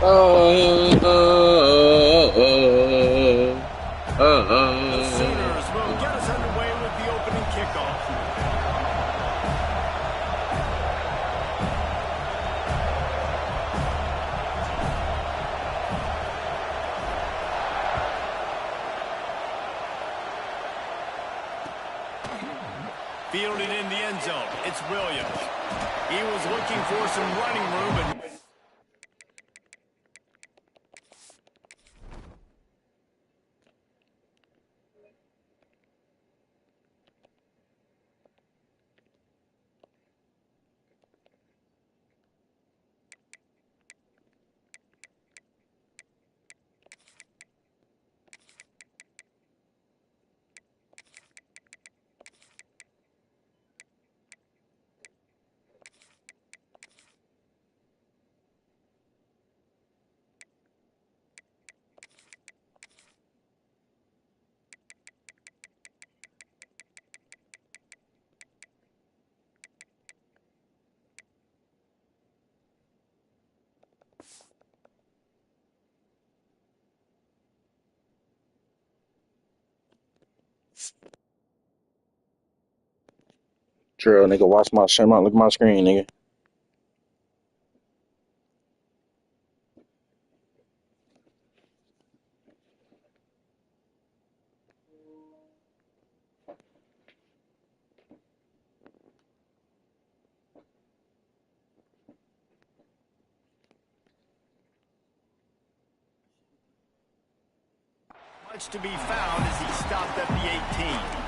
The Sooners will get us underway with the opening kickoff. Fielded in the end zone. It's Williams. He was looking for some running room and Drill, nigga, watch my shit. Look at my screen, nigga. much to be found as he stopped at the 18.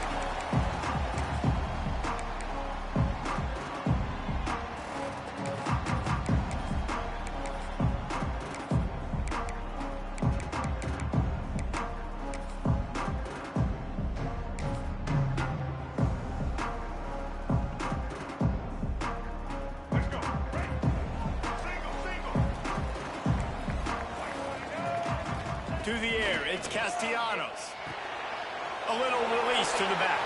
To the air, it's Castellanos. A little release to the back.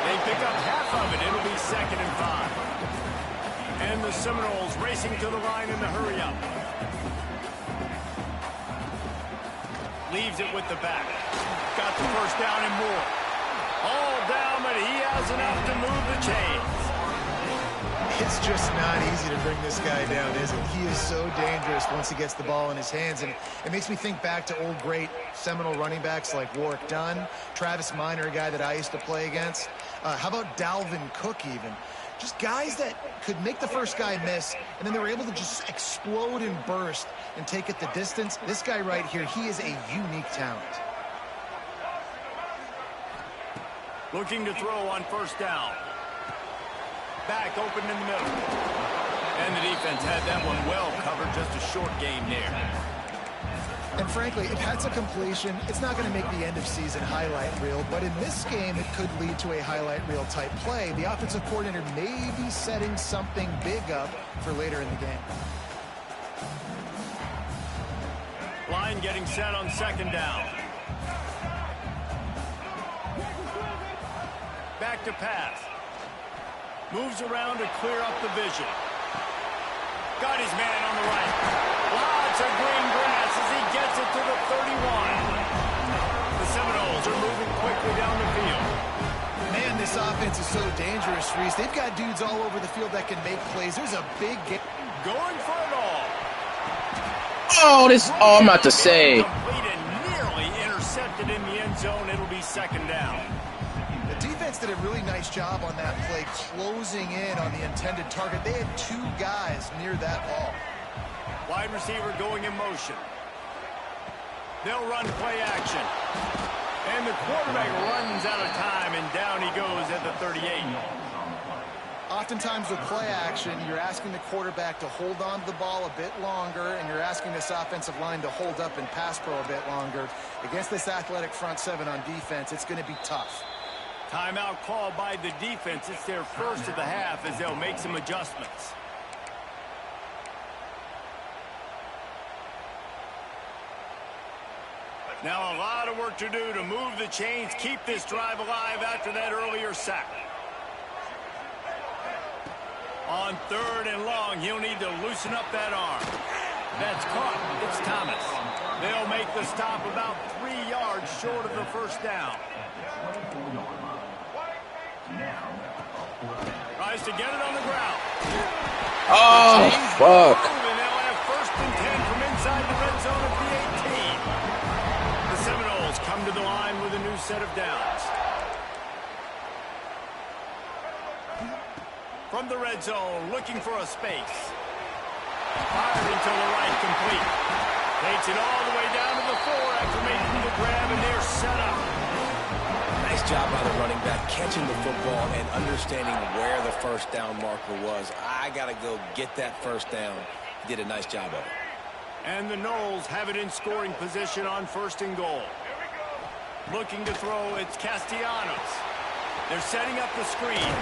They pick up half of it. It'll be 2nd and 5. And the Seminoles racing to the line in the hurry-up. Leaves it with the back. Got the first down and more. All down, but he has enough to move the chains. It's just not easy to bring this guy down, is it? He is so dangerous once he gets the ball in his hands, and it makes me think back to old great Seminole running backs like Warwick Dunn, Travis Minor, a guy that I used to play against. How about Dalvin Cook even? Just guys that could make the first guy miss, and then they were able to just explode and burst and take it the distance. This guy right here, he is a unique talent. Looking to throw on first down. Back open in the middle. And the defense had that one well covered. Just a short game there. And frankly, if that's a completion, it's not going to make the end of season highlight reel. But in this game, it could lead to a highlight reel type play. The offensive coordinator may be setting something big up for later in the game. Line getting set on 2nd down. Back to pass. Moves around to clear up the vision. Got his man on the right. Lots of green grass as he gets it to the 31. The Seminoles are moving quickly down the field. Man, this offense is so dangerous, Reese. They've got dudes all over the field that can make plays. There's a big game. Going for it all. Oh, I'm about to say. Complete and nearly intercepted in the end zone. It'll be 2nd down. The defense did a really nice job on that play, closing in on the intended target. They had 2 guys near that ball. Wide receiver going in motion. They'll run play action. And the quarterback runs out of time, and down he goes at the 38. Oftentimes with play action, you're asking the quarterback to hold on to the ball a bit longer, and you're asking this offensive line to hold up and pass pro a bit longer. Against this athletic front 7 on defense, it's going to be tough. Timeout called by the defense. It's their first of the half as they'll make some adjustments. Now a lot of work to do to move the chains, keep this drive alive after that earlier sack. On 3rd and long, he'll need to loosen up that arm. That's caught. It's Thomas. They'll make the stop about 3 yards short of the first down. Tries to get it on the ground. Oh, fuck. And they'll have 1st and 10 from inside the red zone at the 18. The Seminoles come to the line with a new set of downs. From the red zone, looking for a space. Firing to the right, complete. Takes it all the way down to the 4 after making the grab, and they're set up. Nice job by the running back, catching the football and understanding where the first down marker was. I got to go get that first down. He did a nice job of it. And the Noles have it in scoring position on 1st and goal. Looking to throw, it's Castellanos. They're setting up the screen.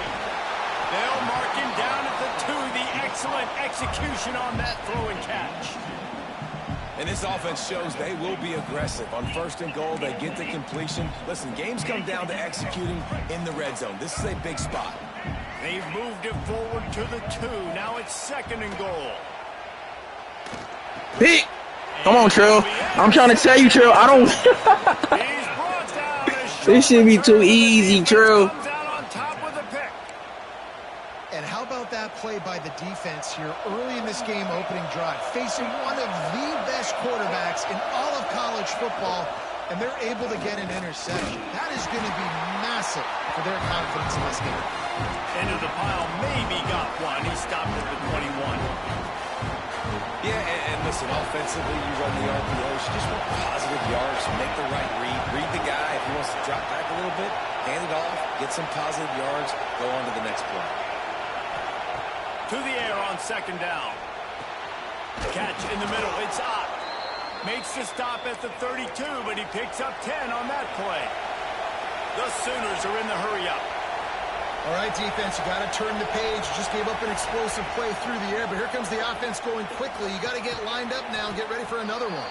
They'll mark him down at the 2. The excellent execution on that throw and catch. And this offense shows they will be aggressive. On 1st and goal, they get the completion. Listen, games come down to executing in the red zone. This is a big spot. They've moved it forward to the 2. Now it's 2nd and goal. Pete, come on, Trill. I'm trying to tell you, Trill. I don't. This should be too easy, Trill. And how about that play by the defense here early in this game opening drive, facing one of the best quarterbacks in all of college football, and they're able to get an interception. That is going to be massive for their confidence in this game. Into the pile, maybe got one. He stopped at the 21. Yeah, and listen, offensively, you run the RPOs. You just want positive yards, make the right read. Read the guy. If he wants to drop back a little bit, hand it off, get some positive yards, go on to the next play. To the air on 2nd down. Catch in the middle. It's Ncaa. Makes the stop at the 32, but he picks up 10 on that play. The Sooners are in the hurry-up. All right, defense, you got to turn the page. You just gave up an explosive play through the air, but here comes the offense going quickly. You got to get lined up now and get ready for another one.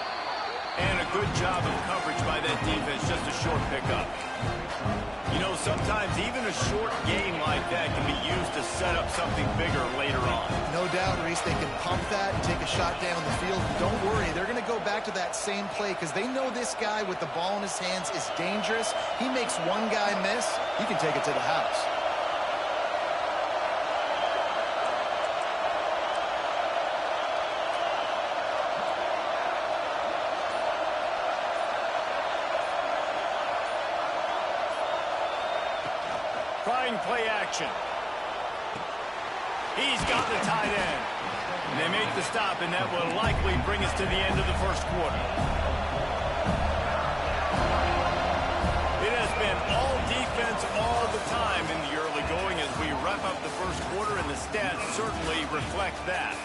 And a good job of coverage by that defense. Just a short pickup. You know, sometimes even a short game like that can be used to set up something bigger later on. No doubt, Reese, they can pump that and take a shot down the field. Don't worry, they're going to go back to that same play because they know this guy with the ball in his hands is dangerous. He makes one guy miss, he can take it to the house. Trying play action. He's got the tight end. And they make the stop, and that will likely bring us to the end of the 1st quarter. It has been all defense all the time in the early going as we wrap up the 1st quarter, and the stats certainly reflect that.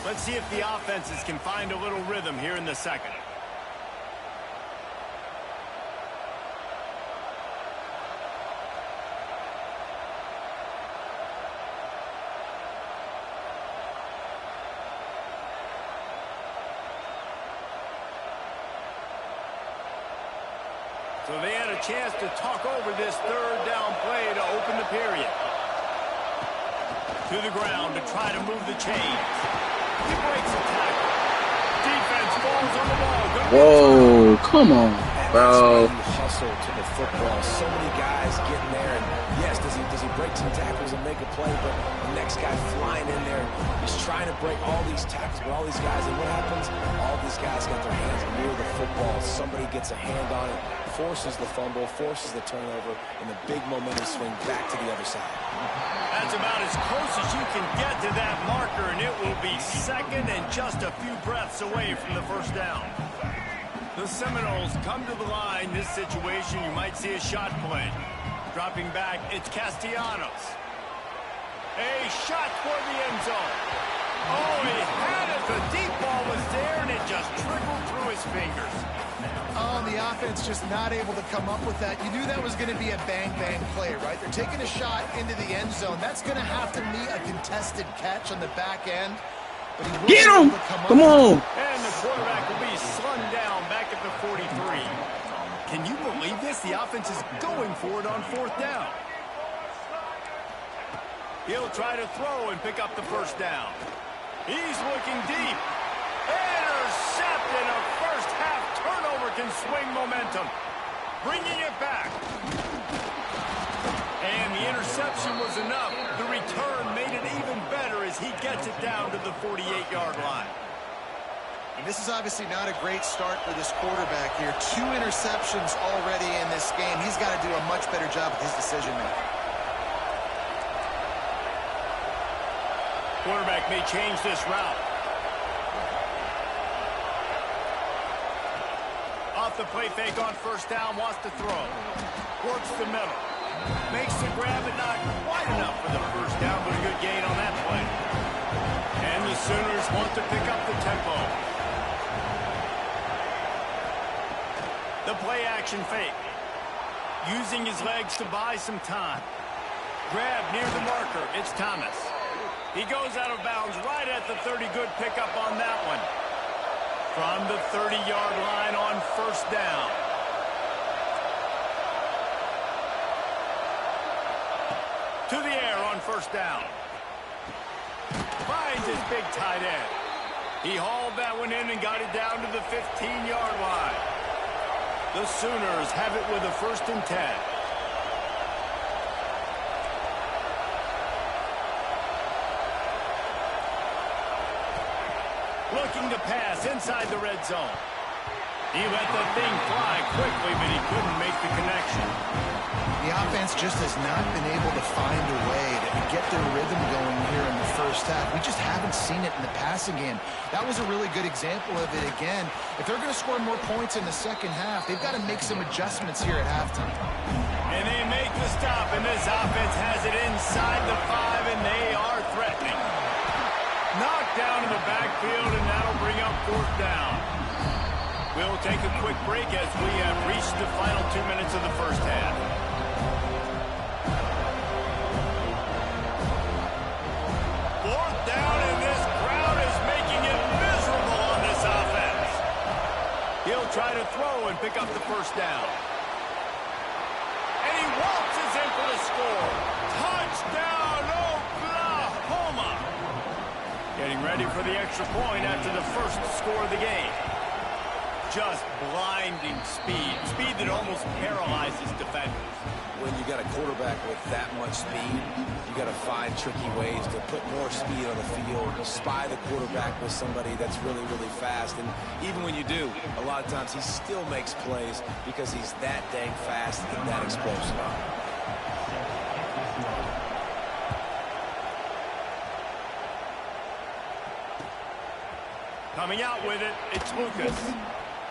Let's see if the offenses can find a little rhythm here in the 2nd. So they had a chance to talk over this 3rd down play to open the period. To the ground to try to move the chains. He breaks a tackle. Defense falls on the ball. Whoa, come on, bro. Hustle to the football. So many guys getting there. And yes, does he break some tackles and make a play? But the next guy flying in there, he's trying to break all these tackles, but all these guys. And what happens? All these guys got their hands near the football. Somebody gets a hand on it, forces the fumble, forces the turnover, and the big momentum swing back to the other side. That's about as close as you can get to that marker, and it will be 2nd and just a few breaths away from the 1st down. The Seminoles come to the line. This situation, you might see a shot play. Dropping back, it's Castellanos. A shot for the end zone. Oh, he had it. The deep ball was there, and it just trickled through his fingers. Oh, and the offense just not able to come up with that. You knew that was going to be a bang-bang play, right? They're taking a shot into the end zone. That's going to have to meet a contested catch on the back end. But he Get him! Come on! And the quarterback will be slung down back at the 43. Can you believe this? The offense is going for it on 4th down. He'll try to throw and pick up the 1st down. He's looking deep. And a intercept, and a first-half turnover can swing momentum. Bringing it back. And the interception was enough. The return made it even better as he gets it down to the 48-yard line. And this is obviously not a great start for this quarterback here. 2 interceptions already in this game. He's got to do a much better job with his decision-making. Quarterback may change this route. Off the play fake on first down, wants to throw. Works the middle. Makes the grab, but not quite enough for the first down, but a good gain on that play. And the Sooners want to pick up the tempo. The play action fake. Using his legs to buy some time. Grab near the marker. It's Thomas. He goes out of bounds right at the 30. Good pickup on that one. From the 30-yard line on first down. To the air on first down. Finds his big tight end. He hauled that one in and got it down to the 15-yard line. The Sooners have it with a 1st and 10. Looking to pass inside the red zone. He let the thing fly quickly, but he couldn't make the connection. The offense just has not been able to find a way to get their rhythm going here in the first half. We just haven't seen it in the passing game. That was a really good example of it again. If they're going to score more points in the second half, they've got to make some adjustments here at halftime. And they make the stop, and this offense has it inside the 5, and they are threatening. Knocked down in the backfield, and that'll bring up 4th down. We'll take a quick break as we have reached the final 2 minutes of the first half. Fourth down, and this crowd is making it miserable on this offense. He'll try to throw and pick up the first down. And he waltzes in for the score. Touchdown, Oklahoma! Getting ready for the extra point after the first score of the game. Just blinding speed. Speed that almost paralyzes defenders. When you got a quarterback with that much speed, you got to find tricky ways to put more speed on the field, spy the quarterback with somebody that's really, really fast. And even when you do, a lot of times he still makes plays because he's that dang fast and that explosive. Coming out with it, it's Lucas.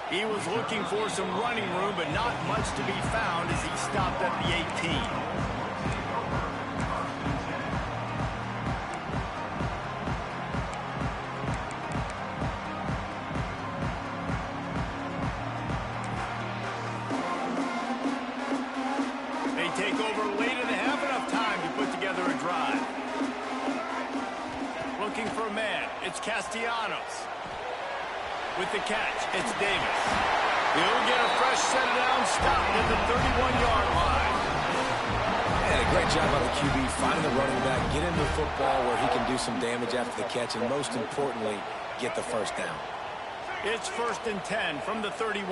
He was looking for some running room, but not much to be found as he stopped at the 18. They take over late and they have enough time to put together a drive. Looking for a man, it's Castellanos. With the catch, it's Davis. He'll get a fresh set down, stopped at the 31-yard line. And a great job by the QB finding the running back, get into the football where he can do some damage after the catch, and most importantly, get the first down. It's 1st and 10 from the 31.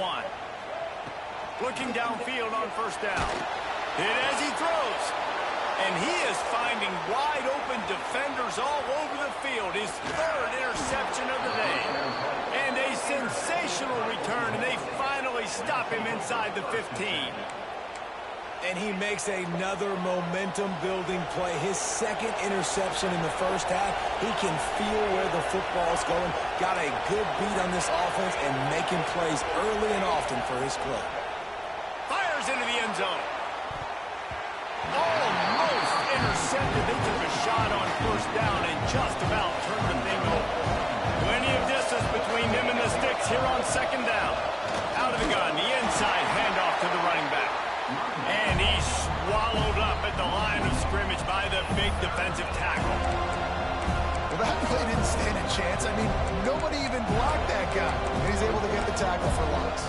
Looking downfield on first down. Hit as he throws. And he is finding wide-open defenders all over the field. His 3rd interception of the day. And a sensational return, and they finally stop him inside the 15. And he makes another momentum-building play. His 2nd interception in the first half. He can feel where the football's going. Got a good beat on this offense and making plays early and often for his club. Fires into the end zone. Almost intercepted. They took a shot on first down and just about turned the thing over. Plenty of distance between him and the sticks here on 2nd down. Out of the gun, the inside handoff to the running back. And he's swallowed up at the line of scrimmage by the big defensive tackle. Well, that play didn't stand a chance. I mean, nobody even blocked that guy. And he's able to get the tackle for loss.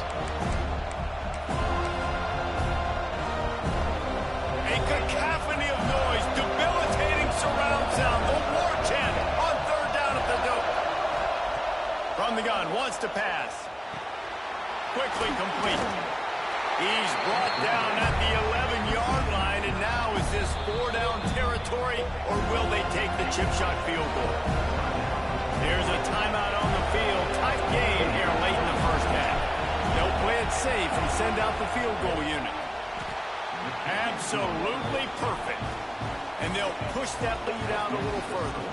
A cacophony of noise, debilitating surround sound, the war chant on 3rd down at the dope. From the gun, wants to pass. or will they take the chip shot field goal? There's a timeout on the field. Tight game here late in the first half. They'll play it safe and send out the field goal unit. Absolutely perfect. And they'll push that lead out a little further.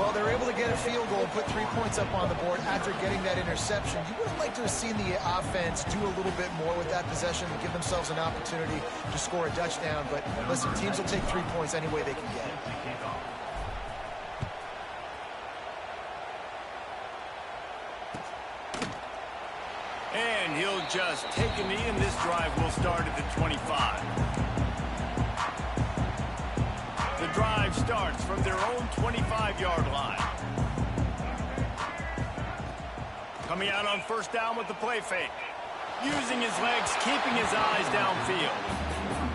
Well, they're able to get a field goal and put 3 points up on the board after getting that interception. You would have liked to have seen the offense do a little bit more with that possession and give themselves an opportunity to score a touchdown. But listen, teams will take 3 points any way they can get it. And he'll just take a knee, and this drive will start at the 25. The drive starts from their own 25-yard line. Coming out on first down with the play fake. Using his legs, keeping his eyes downfield.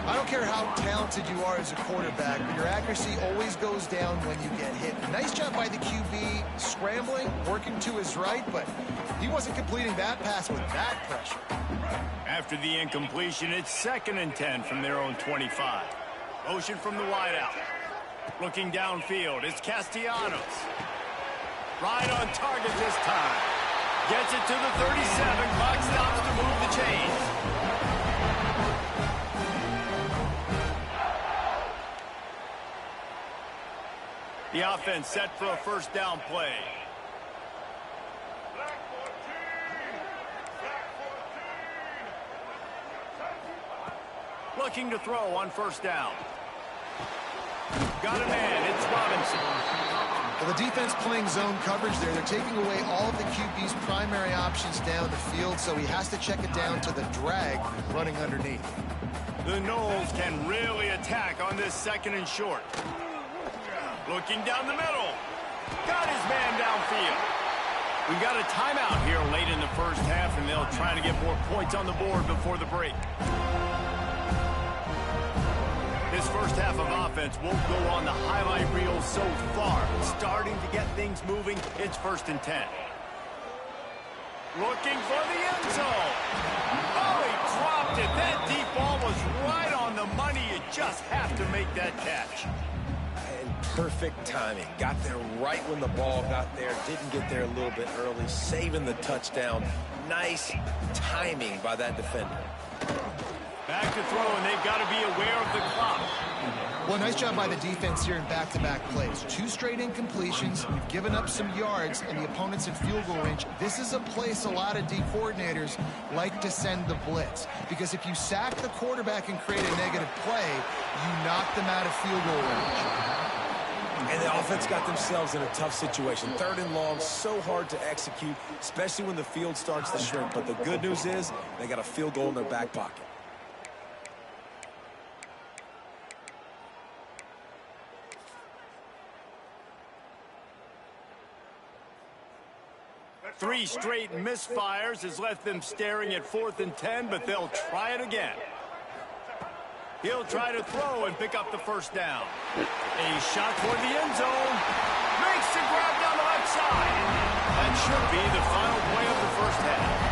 I don't care how talented you are as a quarterback, but your accuracy always goes down when you get hit. Nice job by the QB scrambling, working to his right, but he wasn't completing that pass with that pressure. After the incompletion, it's 2nd and 10 from their own 25. Motion from the wideout. Looking downfield, it's Castellanos. Right on target this time. Gets it to the 37. Clock stops to move the chains. The offense set for a first down play. Looking to throw on first down. Got a man, it's Robinson. Well, the defense playing zone coverage there. They're taking away all of the QB's primary options down the field, so he has to check it down to the drag running underneath. The Knowles can really attack on this 2nd and short. Looking down the middle. Got his man downfield. We've got a timeout here late in the first half, and they'll try to get more points on the board before the break. This first half of offense won't go on the highlight reel so far. Starting to get things moving, it's 1st and 10. Looking for the end zone. Oh, he dropped it. That deep ball was right on the money. You just have to make that catch. And perfect timing. Got there right when the ball got there. Didn't get there a little bit early. Saving the touchdown. Nice timing by that defender. Back to throw, and they've got to be aware of the clock. Well, nice job by the defense here in back-to-back plays. 2 straight incompletions. You've given up some yards, and the opponent's in field goal range. This is a place a lot of D coordinators like to send the blitz, because if you sack the quarterback and create a negative play, you knock them out of field goal range. And the offense got themselves in a tough situation. 3rd and long, so hard to execute, especially when the field starts to shrink. But the good news is they got a field goal in their back pocket. Three straight misfires has left them staring at 4th and 10, but they'll try it again. He'll try to throw and pick up the first down. A shot toward the end zone. Makes the grab down the left side. That should be the final play of the first half.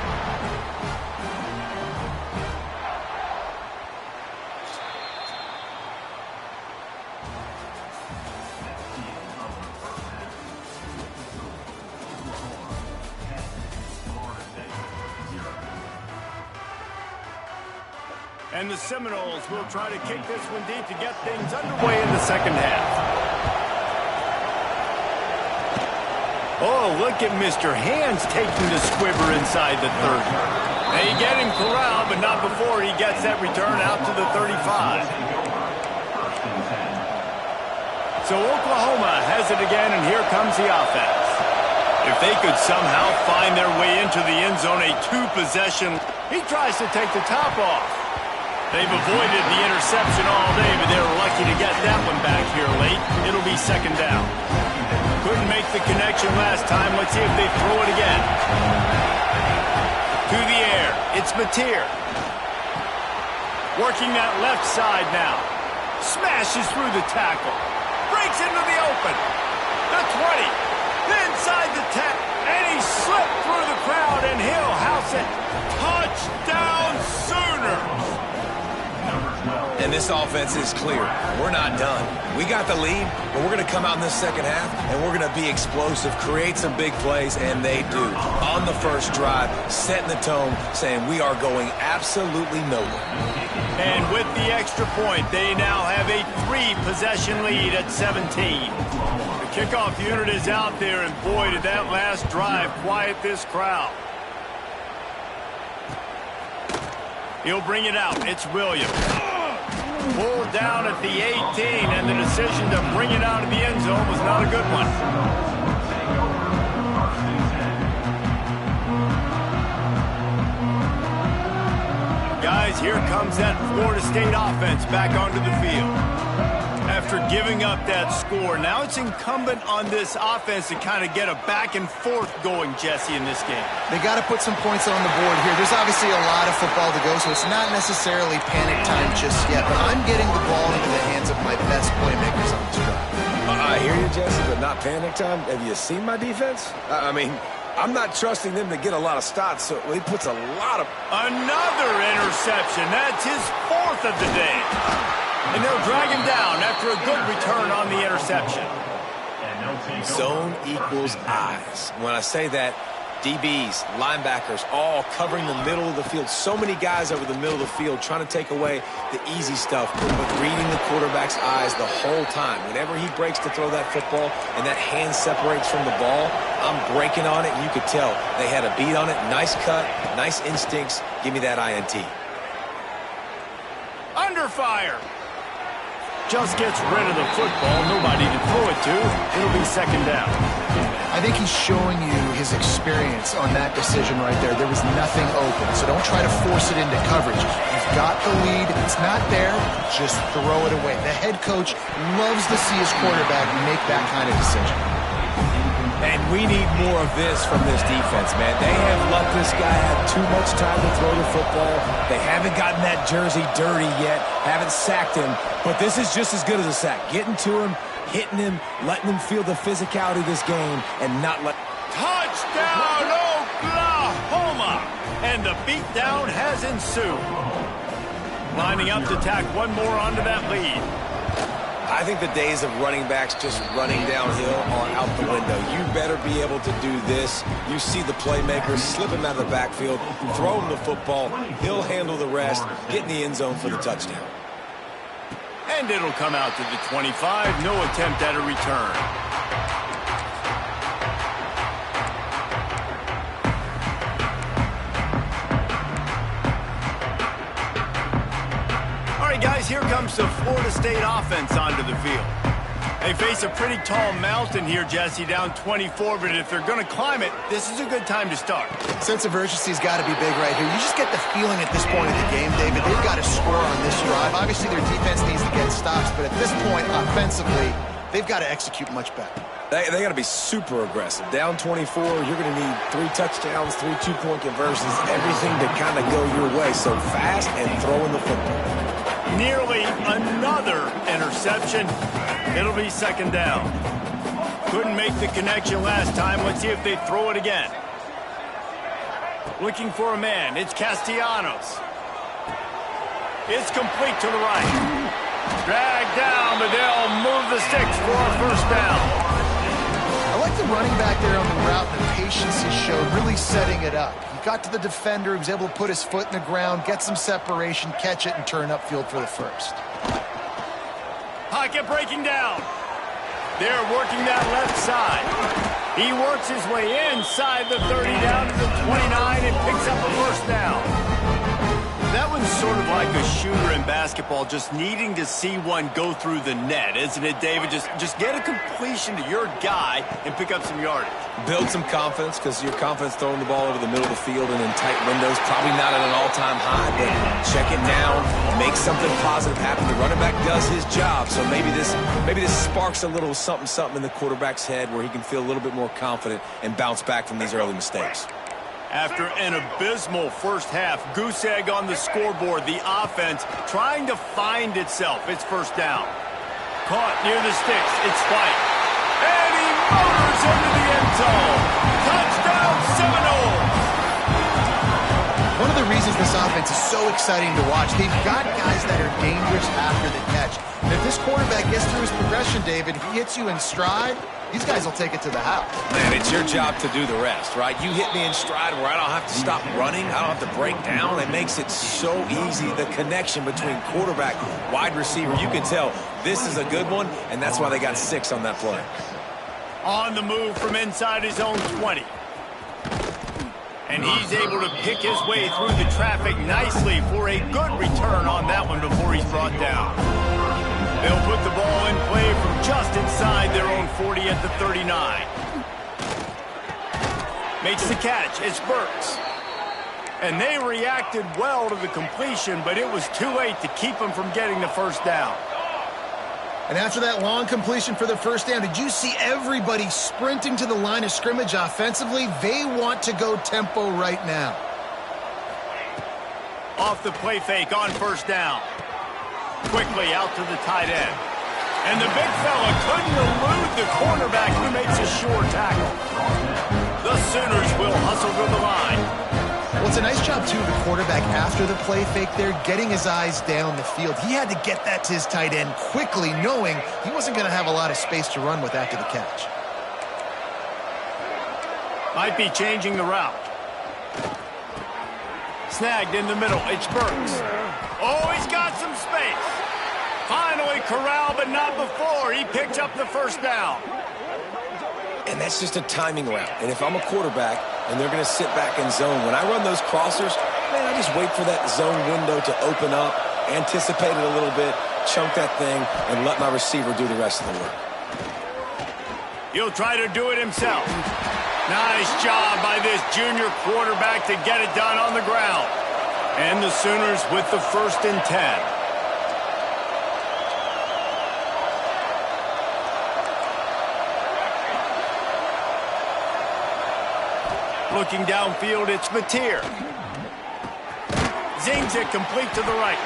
And the Seminoles will try to kick this one deep to get things underway in the second half. Oh, look at Mr. Hands taking the squibber inside the 30. They get him corralled, but not before he gets that return out to the 35. So Oklahoma has it again, and here comes the offense. If they could somehow find their way into the end zone, a 2-possession, he tries to take the top off. They've avoided the interception all day, but they were lucky to get that one back here late. It'll be 2nd down. Couldn't make the connection last time. Let's see if they throw it again. To the air. It's Mateer. Working that left side now. Smashes through the tackle. Breaks into the open. The 20. Inside the 10. And he slipped through the crowd, and he'll house it. Touchdown Sooners! And this offense is clear. We're not done. We got the lead, but we're going to come out in this second half, and we're going to be explosive, create some big plays, and they do. On the first drive, setting the tone, saying we are going absolutely nowhere. And with the extra point, they now have a 3-possession lead at 17. The kickoff unit is out there, and boy, did that last drive quiet this crowd. He'll bring it out. It's Williams. Pulled down at the 18, and the decision to bring it out of the end zone was not a good one. Guys, here comes that Florida State offense back onto the field. After giving up that score, now it's incumbent on this offense to kind of get a back and forth going, Jesse, in this game. They got to put some points on the board here. There's obviously a lot of football to go, so it's not necessarily panic time just yet, but I'm getting the ball into the hands of my best playmakers on this drive. I hear you, Jesse, but not panic time. Have you seen my defense? I mean, I'm not trusting them to get a lot of stops, so he puts a lot of... Another interception. That's his 4th of the day. And they'll drag him down after a good return on the interception. Zone equals eyes. When I say that, DBs, linebackers, all covering the middle of the field. So many guys over the middle of the field trying to take away the easy stuff, but reading the quarterback's eyes the whole time. Whenever he breaks to throw that football and that hand separates from the ball, I'm breaking on it, and you could tell they had a beat on it. Nice cut, nice instincts. Give me that INT. Under fire. Just gets rid of the football. Nobody to throw it to. It'll be second down. I think he's showing you his experience on that decision right there. There was nothing open, so don't try to force it into coverage. You've got the lead. It's not there. Just throw it away. The head coach loves to see his quarterback make that kind of decision. And we need more of this from this defense, man. They have let this guy have too much time to throw the football. They haven't gotten that jersey dirty yet, haven't sacked him, but this is just as good as a sack. Getting to him, hitting him, letting him feel the physicality of this game, and not let... Touchdown, Oklahoma! And the beatdown has ensued. Lining up to tack one more onto that lead. I think the days of running backs just running downhill are out the window. You better be able to do this. You see the playmakers, slip him out of the backfield, throw him the football, he'll handle the rest, get in the end zone for the touchdown. And it'll come out to the 25, no attempt at a return. Guys, here comes the Florida State offense onto the field. They face a pretty tall mountain here, Jesse, down 24, but if they're going to climb it, this is a good time to start. Sense of urgency's got to be big right here. You just get the feeling at this point of the game, David, they've got to score on this drive. Obviously, their defense needs to get stops, but at this point, offensively, they've got to execute much better. They got to be super aggressive. Down 24, you're going to need 3 touchdowns, 3 two-point conversions, everything to kind of go your way. So fast and throwing the football. Nearly another interception. It'll be second down. Couldn't make the connection last time. Let's see if they throw it again. Looking for a man. It's Castellanos. It's complete to the right. Dragged down, but they'll move the sticks for a first down. I like the running back there on the route and the patience he showed, really setting it up. He got to the defender, he was able to put his foot in the ground, get some separation, catch it, and turn upfield for the first. Pocket breaking down. They're working that left side. He works his way inside the 30 down to the 29 and picks up a first down. That one's sort of like a shooter in basketball, just needing to see one go through the net, isn't it, David? Just get a completion to your guy and pick up some yardage. Build some confidence, because your confidence throwing the ball over the middle of the field and in tight windows, probably not at an all-time high, but check it down, make something positive happen. The running back does his job, so maybe this sparks a little something in the quarterback's head where he can feel a little bit more confident and bounce back from these early mistakes. After an abysmal first half, goose egg on the scoreboard, the offense trying to find itself. It's first down. Caught near the sticks. It's White. And he motors into the end zone. Touchdown Seminoles! One of the the reasons this offense is so exciting to watch. They've got guys that are dangerous after the catch. And if this quarterback gets through his progression, David, he hits you in stride, these guys will take it to the house. Man, it's your job to do the rest, right? You hit me in stride where I don't have to stop running. I don't have to break down. It makes it so easy. The connection between quarterback, wide receiver, you can tell this is a good one, and that's why they got 6 on that play. On the move from inside his own 20. And he's able to pick his way through the traffic nicely for a good return on that one before he's brought down. They'll put the ball in play from just inside their own 40 at the 39. Makes the catch. It's Burks. And they reacted well to the completion, but it was too late to keep them from getting the first down. And after that long completion for the first down, did you see everybody sprinting to the line of scrimmage offensively? They want to go tempo right now. Off the play fake on first down. Quickly out to the tight end. And the big fella couldn't elude the cornerback who makes a sure tackle. The Sooners will hustle to the line. Well, it's a nice job, too, the quarterback after the play fake there, getting his eyes down the field. He had to get that to his tight end quickly, knowing he wasn't going to have a lot of space to run with after the catch. Might be changing the route. Snagged in the middle. It's Burks. Oh, he's got some space. Finally corralled, but not before. He picked up the first down. And that's just a timing route. And if I'm a quarterback and they're going to sit back in zone, when I run those crossers, man, I just wait for that zone window to open up, anticipate it a little bit, chunk that thing, and let my receiver do the rest of the work. He'll try to do it himself. Nice job by this junior quarterback to get it done on the ground. And the Sooners with the 1st and 10. Looking downfield, it's Mateer. Zings it complete to the right.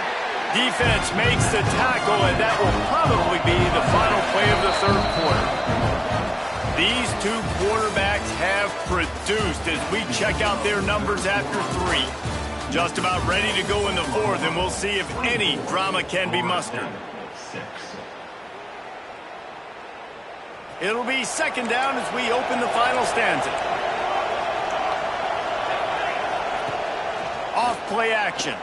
Defense makes the tackle, and that will probably be the final play of the 3rd quarter. These two quarterbacks have produced as we check out their numbers after 3. Just about ready to go in the 4th, and we'll see if any drama can be mustered. It'll be 2nd down as we open the final stanza. Off play action.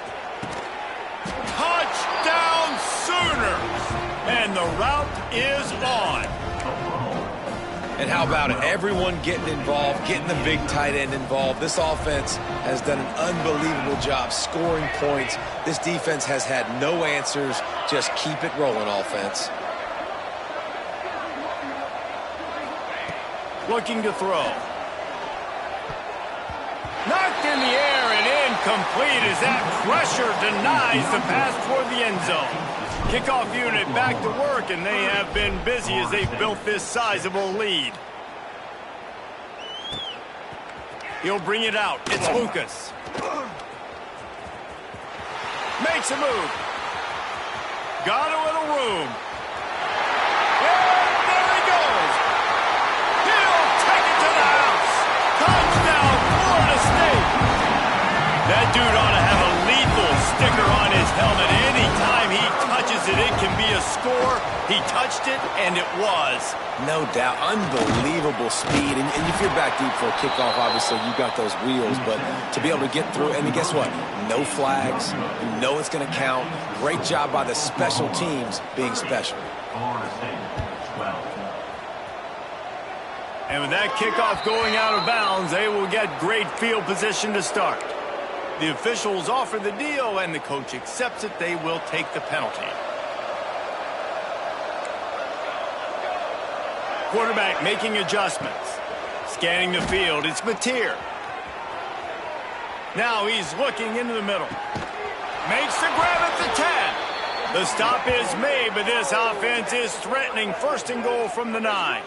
Touchdown Sooners! And the route is on. And how about it? Everyone getting involved, getting the big tight end involved. This offense has done an unbelievable job scoring points. This defense has had no answers. Just keep it rolling, offense. Looking to throw. Knocked in the air and incomplete as that pressure denies the pass toward the end zone. Kickoff unit back to work, and they have been busy as they've built this sizable lead. He'll bring it out. It's Lucas. Makes a move. Got a little room. And there he goes. He'll take it to the house. Touchdown, Florida State. That dude ought to have a lethal sticker on his helmet. Anytime he touches it, it can be a score. He touched it, and it was. No doubt. Unbelievable speed. And if you're back deep for a kickoff, obviously, you got those wheels. But to be able to get through, and guess what? No flags. You know it's going to count. Great job by the special teams being special. And with that kickoff going out of bounds, they will get great field position to start. The officials offer the deal, and the coach accepts it. They will take the penalty. Quarterback making adjustments. Scanning the field, it's Mateer. Now he's looking into the middle. Makes the grab at the 10. The stop is made, but this offense is threatening 1st and goal from the 9.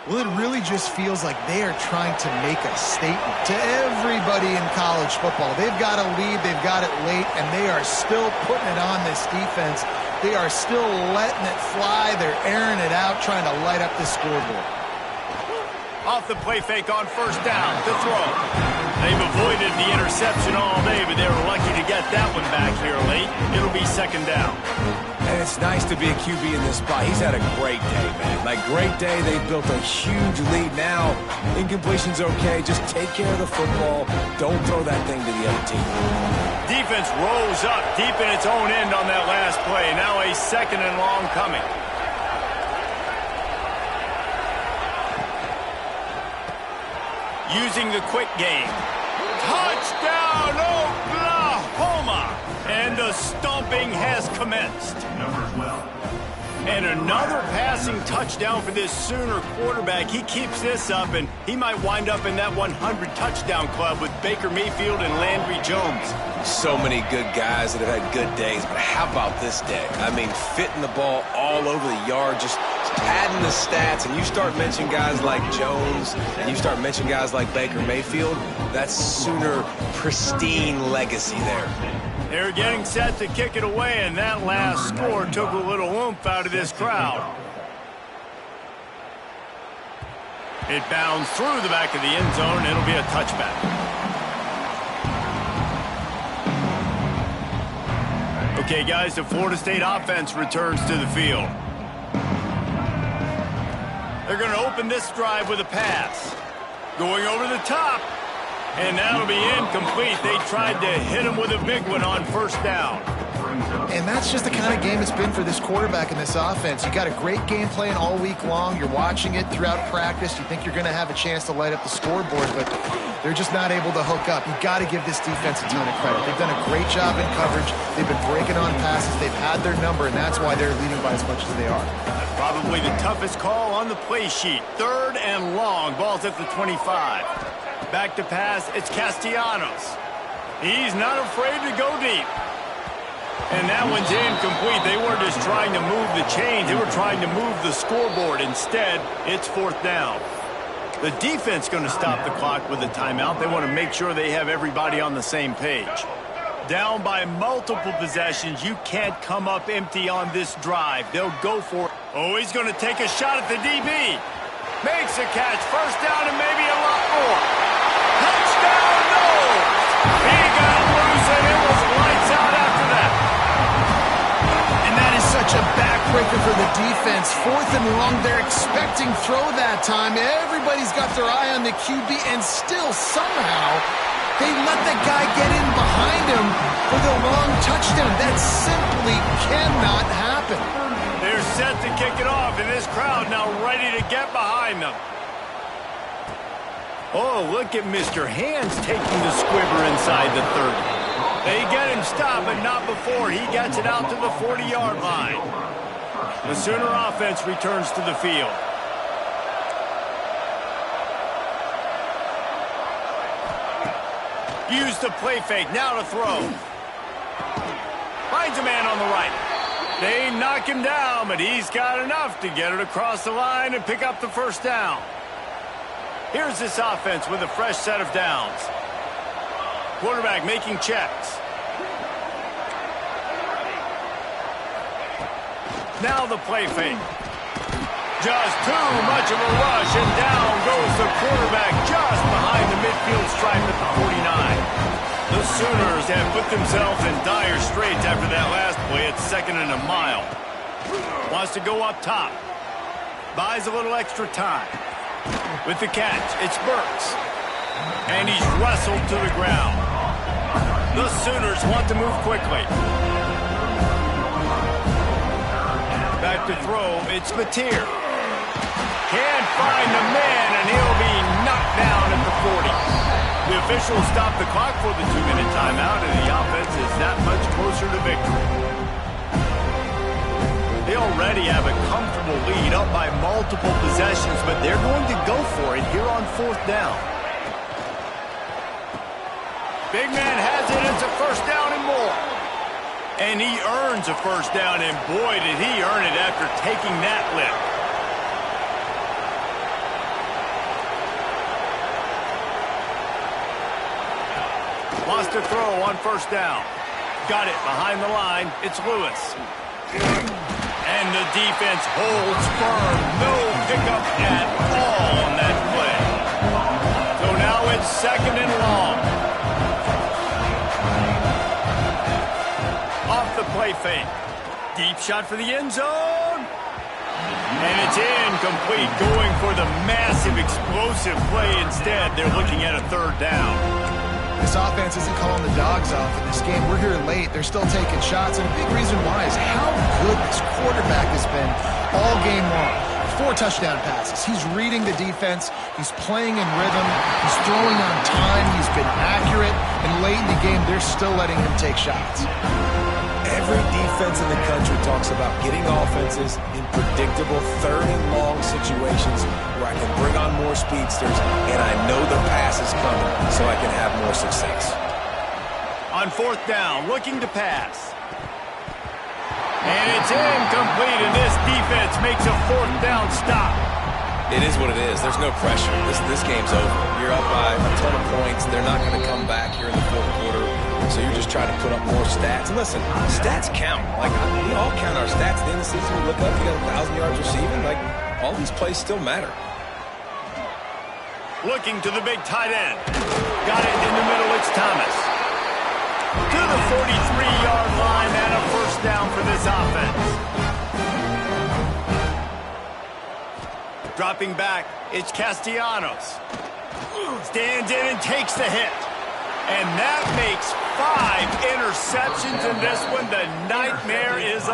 Well, it really just feels like they are trying to make a statement to everybody in college football. They've got a lead, they've got it late, and they are still putting it on this defense. They are still letting it fly. They're airing it out, trying to light up the scoreboard. Off the play fake on 1st down. To throw. They've avoided the interception all day, but they were lucky to get that one back here late. It'll be second down. And it's nice to be a QB in this spot. He's had a great day, man. Like, great day. They've built a huge lead now. Incompletion's okay. Just take care of the football. Don't throw that thing to the other team. Defense rose up deep in its own end on that last play. Now a second and long coming. Using the quick game. Touchdown, Oklahoma! And the stomping has commenced. And another passing touchdown for this Sooner quarterback. He keeps this up, and he might wind up in that 100 touchdown club with Baker Mayfield and Landry Jones. So many good guys that have had good days, but how about this day? I mean, fitting the ball all over the yard, just padding the stats, and you start mentioning guys like Jones, and you start mentioning guys like Baker Mayfield, that's Sooner pristine legacy there. They're getting set to kick it away, and that last score took a little oomph out of this crowd. It bounds through the back of the end zone, and it'll be a touchback. Okay, guys, the Florida State offense returns to the field. They're going to open this drive with a pass. Going over the top. And that'll be incomplete. They tried to hit him with a big one on first down. And that's just the kind of game it's been for this quarterback in this offense. You got a great game plan all week long. You're watching it throughout practice. You think you're going to have a chance to light up the scoreboard, but they're just not able to hook up. You got to give this defense a ton of credit. They've done a great job in coverage. They've been breaking on passes. They've had their number, and that's why they're leading by as much as they are. Probably the toughest call on the play sheet. Third and long. Ball's at the 25. Back to pass, it's Castellanos. He's not afraid to go deep. And that one's incomplete. They weren't just trying to move the chains. They were trying to move the scoreboard. Instead, it's fourth down. The defense going to stop the clock with a timeout. They want to make sure they have everybody on the same page. Down by multiple possessions. You can't come up empty on this drive. They'll go for it. Oh, he's going to take a shot at the DB. Makes a catch. First down and maybe a lot more. Touchdown, no! He got loose and it was lights out after that. And that is such a backbreaker for the defense. Fourth and long, they're expecting throw that time. Everybody's got their eye on the QB, and still somehow they let the guy get in behind him for the long touchdown. That simply cannot happen. They're set to kick it off, and this crowd now ready to get behind them. Oh, look at Mr. Hands taking the squibber inside the 30. They get him stopped, but not before. He gets it out to the 40-yard line. The Sooner offense returns to the field. Use the play fake, now to throw. Finds a man on the right. They knock him down, but he's got enough to get it across the line and pick up the first down. Here's this offense with a fresh set of downs. Quarterback making checks. Now the play fake. Just too much of a rush, and down goes the quarterback just behind the midfield stripe at the 49. The Sooners have put themselves in dire straits after that last play. It's second and a mile. Wants to go up top. Buys a little extra time. With the catch, it's Burks. And he's wrestled to the ground. The Sooners want to move quickly. Back to throw, it's Mateer. Can't find the man, and he'll be knocked down at the 40. The officials stop the clock for the 2-minute timeout, and the offense is that much closer to victory. They already have a comfortable lead up by multiple possessions, but they're going to go for it here on fourth down. Big man has it. It's a first down and more. And he earns a first down, and boy, did he earn it after taking that lift. Wants to throw on first down. Got it behind the line. It's Lewis. And the defense holds firm. No pickup at all on that play. So now it's second and long. play fake. Deep shot for the end zone. And it's incomplete, going for the massive, explosive play instead. They're looking at a third down. This offense isn't calling the dogs off in this game. We're here late. They're still taking shots, and a big reason why is how good this quarterback has been all game long. 4 touchdown passes. He's reading the defense. He's playing in rhythm. He's throwing on time. He's been accurate. And late in the game, they're still letting him take shots. Every defense in the country talks about getting offenses in predictable third and long situations where I can bring on more speedsters and I know the pass is coming so I can have more success. On fourth down, looking to pass. And it's incomplete, and this defense makes a fourth down stop. It is what it is. There's no pressure. This game's over. You're up by a ton of points. They're not going to come back here in the fourth quarter. So you're just trying to put up more stats. And listen, stats count. Like, we all count our stats. At the end of the season, we look up, you got 1,000 yards receiving. Like, all these plays still matter. Looking to the big tight end. Got it in the middle. It's Thomas. To the 43-yard line and a first down for this offense. Dropping back, it's Castellanos. Stands in and takes the hit. And that makes 5 interceptions in this one. The nightmare is